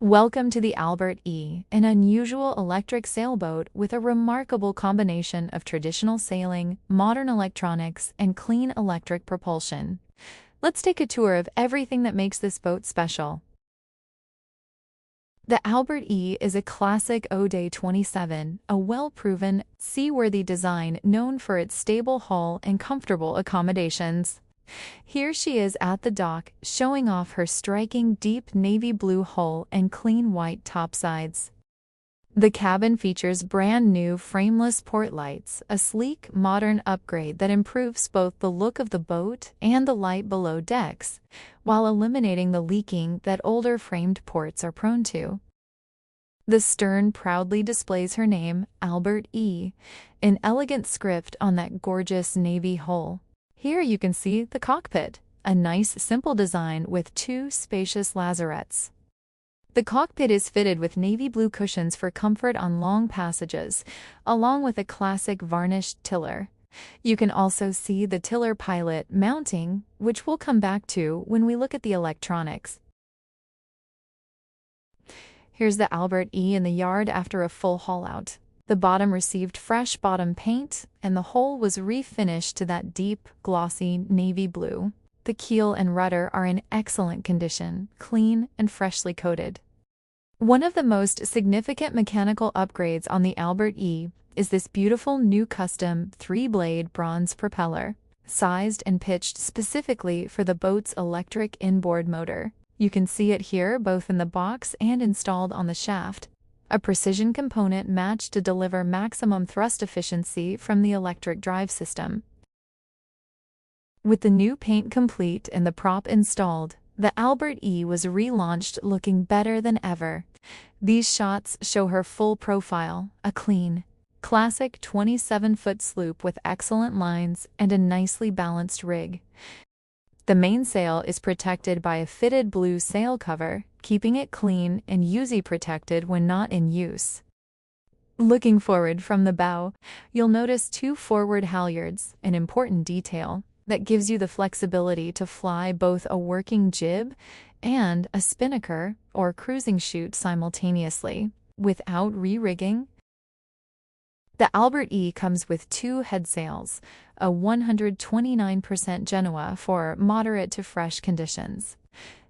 Welcome to the Albert E, an unusual electric sailboat with a remarkable combination of traditional sailing, modern electronics, and clean electric propulsion. Let's take a tour of everything that makes this boat special. The Albert E is a classic O'Day 27, a well-proven, seaworthy design known for its stable hull and comfortable accommodations. Here she is at the dock, showing off her striking deep navy blue hull and clean white topsides. The cabin features brand new frameless port lights, a sleek, modern upgrade that improves both the look of the boat and the light below decks, while eliminating the leaking that older framed ports are prone to. The stern proudly displays her name, Albert E, in elegant script on that gorgeous navy hull. Here you can see the cockpit, a nice simple design with two spacious lazarettes. The cockpit is fitted with navy blue cushions for comfort on long passages, along with a classic varnished tiller. You can also see the tiller pilot mounting, which we'll come back to when we look at the electronics. Here's the Albert E in the yard after a full haul-out. The bottom received fresh bottom paint, and the hull was refinished to that deep, glossy navy blue. The keel and rudder are in excellent condition, clean and freshly coated. One of the most significant mechanical upgrades on the Albert E is this beautiful new custom 3-blade bronze propeller, sized and pitched specifically for the boat's electric inboard motor. You can see it here both in the box and installed on the shaft. A precision component matched to deliver maximum thrust efficiency from the electric drive system. With the new paint complete and the prop installed, the Albert E was relaunched looking better than ever. These shots show her full profile, a clean, classic 27-foot sloop with excellent lines and a nicely balanced rig. The mainsail is protected by a fitted blue sail cover, keeping it clean and UV protected when not in use. Looking forward from the bow, you'll notice two forward halyards, an important detail that gives you the flexibility to fly both a working jib and a spinnaker or cruising chute simultaneously, without re-rigging. The Albert E comes with two headsails, a 129% Genoa for moderate to fresh conditions,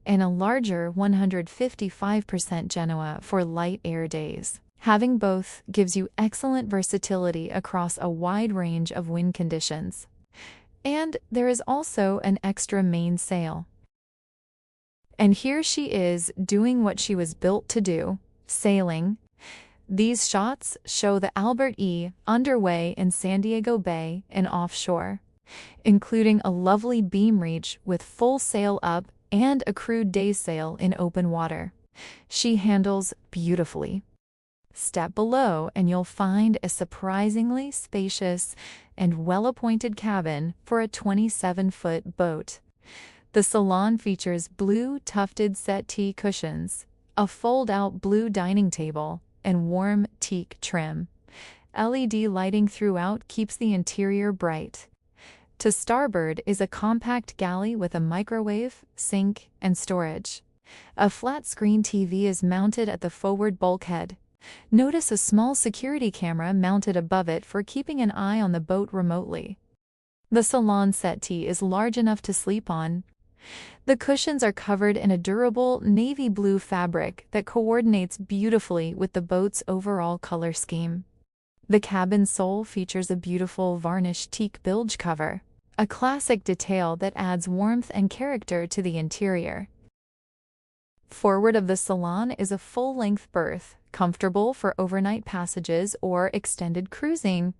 and a larger 155% Genoa for light air days. Having both gives you excellent versatility across a wide range of wind conditions. And there is also an extra mainsail. And here she is doing what she was built to do, sailing. These shots show the Albert E underway in San Diego Bay and offshore, including a lovely beam reach with full sail up and a crewed day sail in open water. She handles beautifully. Step below and you'll find a surprisingly spacious and well-appointed cabin for a 27-foot boat. The salon features blue tufted settee cushions, a fold-out blue dining table, and warm teak trim. LED lighting throughout keeps the interior bright. To starboard is a compact galley with a microwave, sink, and storage. A flat-screen TV is mounted at the forward bulkhead. Notice a small security camera mounted above it for keeping an eye on the boat remotely. The salon settee is large enough to sleep on. The cushions are covered in a durable navy blue fabric that coordinates beautifully with the boat's overall color scheme. The cabin sole features a beautiful varnished teak bilge cover, a classic detail that adds warmth and character to the interior. Forward of the salon is a full-length berth, comfortable for overnight passages or extended cruising.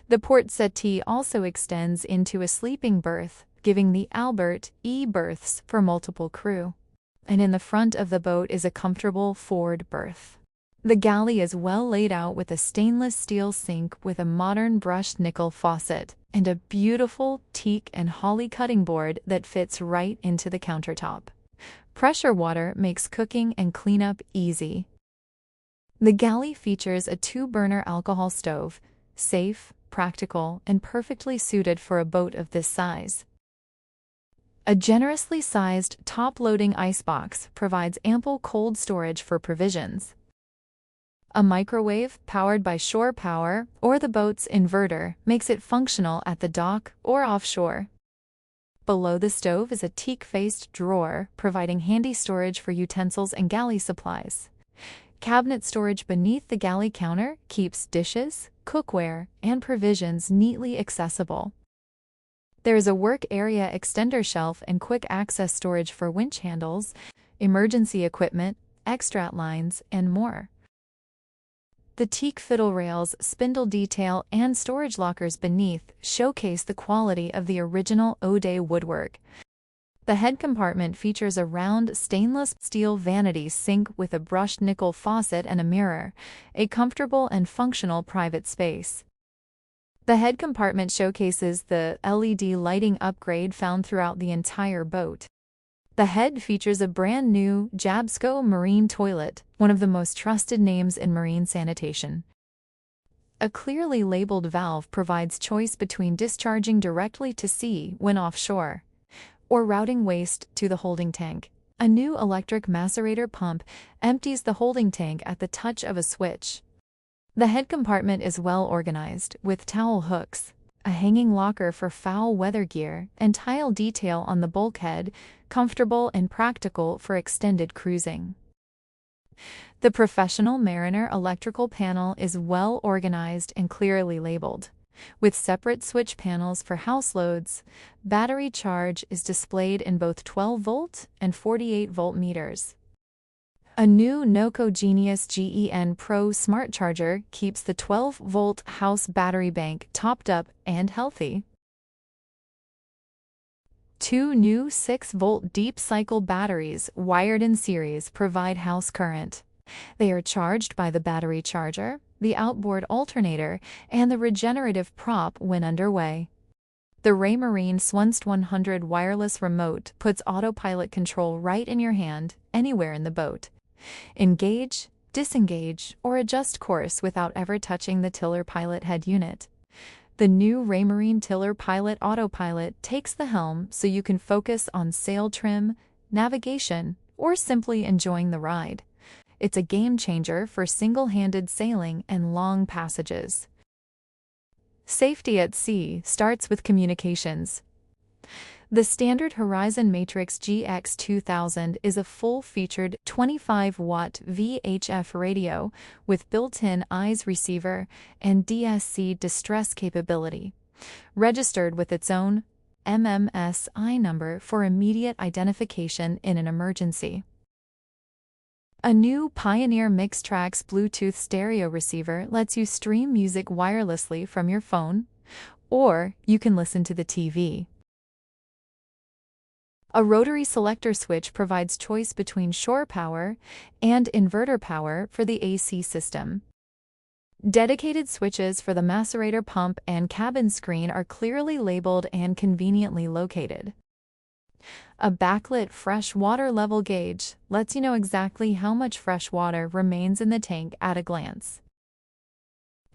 The port settee also extends into a sleeping berth, giving the Albert E berths for multiple crew. And in the front of the boat is a comfortable forward berth. The galley is well laid out with a stainless steel sink with a modern brushed nickel faucet and a beautiful teak and holly cutting board that fits right into the countertop. Pressure water makes cooking and cleanup easy. The galley features a 2-burner alcohol stove, safe, practical, and perfectly suited for a boat of this size. A generously sized top-loading icebox provides ample cold storage for provisions. A microwave, powered by shore power or the boat's inverter, makes it functional at the dock or offshore. Below the stove is a teak-faced drawer, providing handy storage for utensils and galley supplies. Cabinet storage beneath the galley counter keeps dishes, cookware, and provisions neatly accessible. There is a work area extender shelf and quick access storage for winch handles, emergency equipment, extract lines, and more. The teak fiddle rails, spindle detail, and storage lockers beneath showcase the quality of the original O'Day woodwork. The head compartment features a round stainless steel vanity sink with a brushed nickel faucet and a mirror, a comfortable and functional private space. The head compartment showcases the LED lighting upgrade found throughout the entire boat. The head features a brand new Jabsco marine toilet, one of the most trusted names in marine sanitation. A clearly labeled valve provides choice between discharging directly to sea when offshore, or routing waste to the holding tank. A new electric macerator pump empties the holding tank at the touch of a switch. The head compartment is well organized, with towel hooks, a hanging locker for foul weather gear, and tile detail on the bulkhead, comfortable and practical for extended cruising. The Professional Mariner electrical panel is well organized and clearly labeled. With separate switch panels for house loads, battery charge is displayed in both 12-volt and 48-volt meters. A new Noco Genius GEN Pro smart charger keeps the 12-volt house battery bank topped up and healthy. Two new 6-volt deep cycle batteries wired in series provide house current. They are charged by the battery charger, the outboard alternator, and the regenerative prop when underway. The Raymarine Swunst 100 wireless remote puts autopilot control right in your hand, anywhere in the boat. Engage, disengage, or adjust course without ever touching the tiller pilot head unit. The new Raymarine Tiller Pilot Autopilot takes the helm so you can focus on sail trim, navigation, or simply enjoying the ride. It's a game changer for single-handed sailing and long passages. Safety at sea starts with communications. The standard Horizon Matrix GX2000 is a full-featured 25-watt VHF radio with built-in eyes receiver and DSC distress capability, registered with its own MMSI number for immediate identification in an emergency. A new Pioneer Mixtrax Bluetooth stereo receiver lets you stream music wirelessly from your phone, or you can listen to the TV. A rotary selector switch provides choice between shore power and inverter power for the AC system. Dedicated switches for the macerator pump and cabin screen are clearly labeled and conveniently located. A backlit fresh water level gauge lets you know exactly how much fresh water remains in the tank at a glance.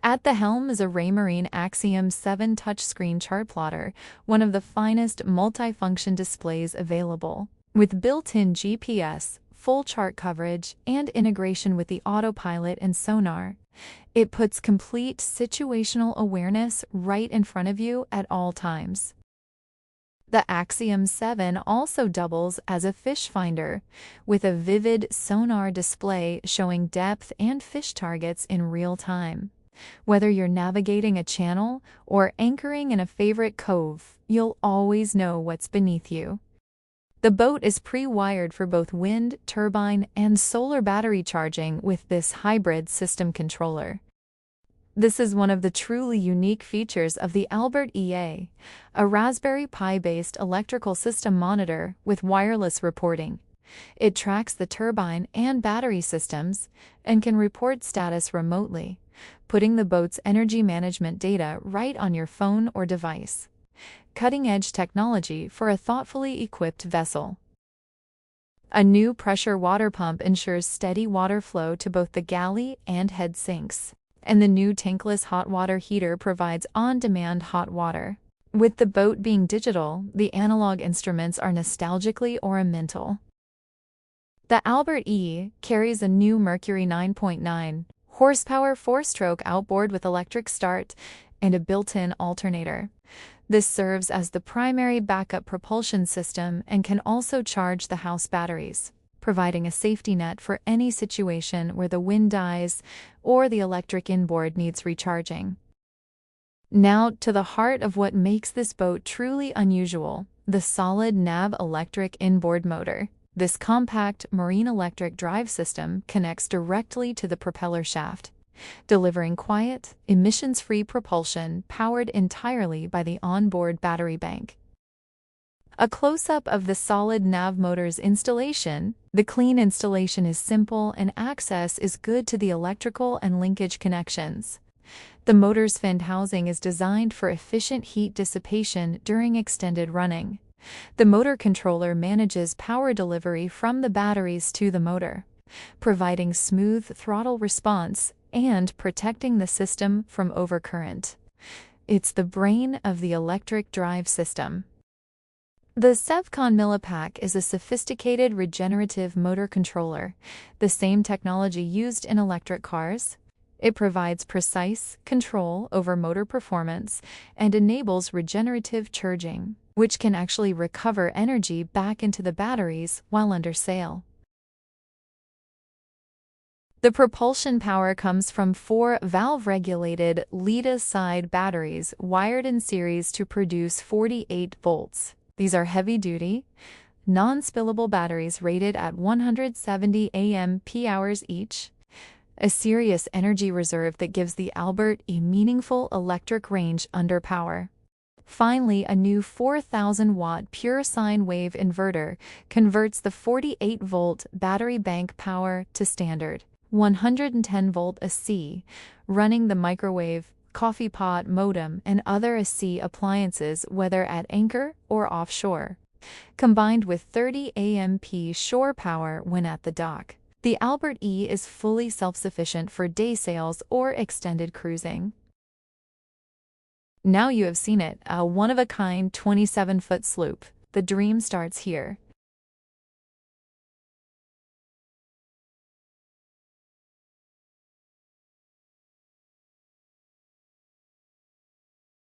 At the helm is a Raymarine Axiom 7 touchscreen chart plotter, one of the finest multifunction displays available. With built-in GPS, full chart coverage, and integration with the autopilot and sonar, it puts complete situational awareness right in front of you at all times. The Axiom 7 also doubles as a fish finder, with a vivid sonar display showing depth and fish targets in real time. Whether you're navigating a channel or anchoring in a favorite cove, you'll always know what's beneath you. The boat is pre-wired for both wind, turbine, and solar battery charging with this hybrid system controller. This is one of the truly unique features of the Albert EA, a Raspberry Pi-based electrical system monitor with wireless reporting. It tracks the turbine and battery systems and can report status remotely, putting the boat's energy management data right on your phone or device. Cutting-edge technology for a thoughtfully equipped vessel. A new pressure water pump ensures steady water flow to both the galley and head sinks, and the new tankless hot water heater provides on-demand hot water. With the boat being digital, the analog instruments are nostalgically ornamental. The Albert E carries a new Mercury 9.9 horsepower 4-stroke outboard with electric start and a built-in alternator. This serves as the primary backup propulsion system and can also charge the house batteries, providing a safety net for any situation where the wind dies or the electric inboard needs recharging. Now to the heart of what makes this boat truly unusual, the solid nav electric inboard motor. This compact marine electric drive system connects directly to the propeller shaft, delivering quiet, emissions-free propulsion powered entirely by the onboard battery bank. A close-up of the solid nav motor's installation. The clean installation is simple and access is good to the electrical and linkage connections. The motor's fin housing is designed for efficient heat dissipation during extended running. The motor controller manages power delivery from the batteries to the motor, providing smooth throttle response and protecting the system from overcurrent. It's the brain of the electric drive system. The Sevcon Millipack is a sophisticated regenerative motor controller, the same technology used in electric cars. It provides precise control over motor performance and enables regenerative charging, which can actually recover energy back into the batteries while under sail. The propulsion power comes from 4 valve-regulated lead-side batteries wired in series to produce 48 volts. These are heavy-duty, non-spillable batteries rated at 170 amp-hours each, a serious energy reserve that gives the Albert a meaningful electric range under power. Finally, a new 4,000-watt pure sine wave inverter converts the 48-volt battery bank power to standard 110-volt AC, running the microwave, coffee pot modem, and other AC appliances whether at anchor or offshore, combined with 30 amp shore power when at the dock. The Albert E is fully self-sufficient for day sails or extended cruising. Now you have seen it, a one-of-a-kind 27-foot sloop. The dream starts here.